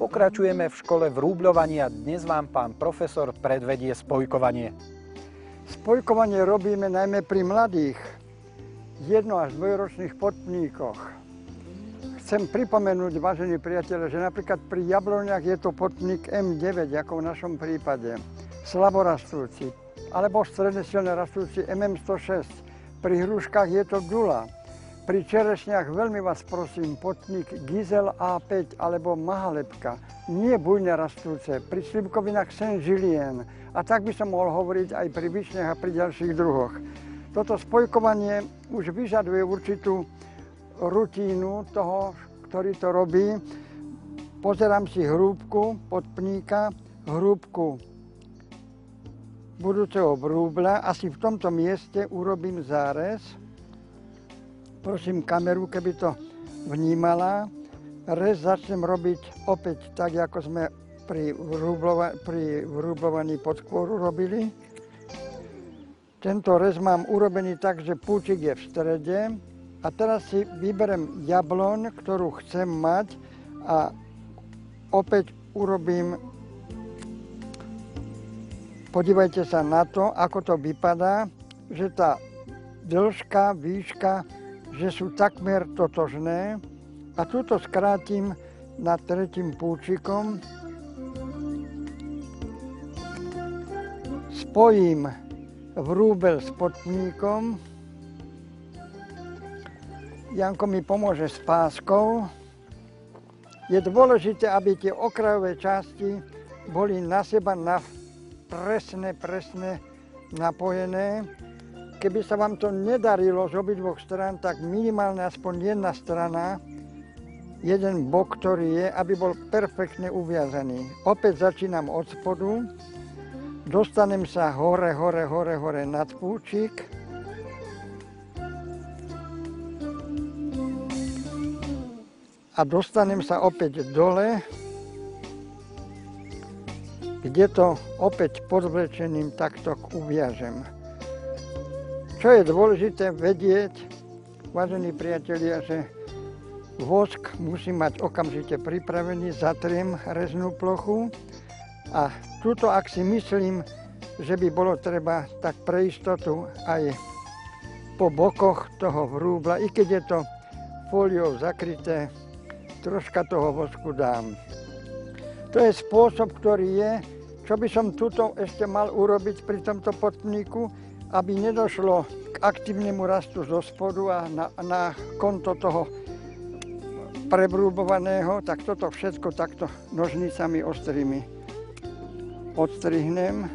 Pokračujeme v škole vrúbľovania. Dnes vám pán profesor predvedie spojkovanie. Spojkovanie robíme najmä pri mladých 1- až 2-ročných potníkoch. Chcem pripomenúť, vážení priatelia, že napríklad pri jabloniach je to potník M9, ako v našom prípade, slaborastúci, alebo stredne silne rastúci MM106. Pri hruškách je to Dula. Pri čerešniach veľmi vás prosím, potník Gizel A5 alebo Mahalepka, nie bujne rastúce. Pri slivkovinách Saint-Julien. A tak by som mohol hovoriť aj pri višniach a pri ďalších druhoch. Toto spojkovanie už vyžaduje určitú rutínu toho, ktorý to robí. Pozerám si hrúbku potpníka, hrúbku budúceho vrúbla. Asi v tomto mieste urobím zárez. Prosím kameru, keby to vnímala. Rez začnem robiť opäť tak, ako sme pri vrúblovaní podkôru robili. Tento rez mám urobený tak, že púčik je v strede. A teraz si vyberem jabloň, ktorú chcem mať a opäť urobím. Podívajte sa na to, ako to vypadá, že tá dĺžka, výška, že sú takmer totožné. A túto skrátim nad tretím púčikom. Spojím vrúbel s potníkom. Janko mi pomôže s páskou. Je dôležité, aby tie okrajové časti boli na seba presne napojené. Keby sa vám to nedarilo z obidvoch strán, tak minimálne aspoň jedna strana, jeden bok, ktorý je, aby bol perfektne uviazaný. Opäť začínam od spodu, dostanem sa hore nad púčik. A dostanem sa opäť dole, kde to opäť podvlečeným takto uviažem. Čo je dôležité vedieť, vážení priatelia, že vosk musí mať okamžite pripravený, zatriem reznú plochu a tuto, ak si myslím, že by bolo treba, tak pre istotu aj po bokoch toho vrúbla, i keď je to fóliou zakryté, troška toho vosku dám. To je spôsob, ktorý je, čo by som tuto ešte mal urobiť pri tomto potníku, aby nedošlo k aktívnemu rastu zo spodu a na konto toho prevrúbovaného, tak toto všetko takto nožnicami ostrými odstrihnem.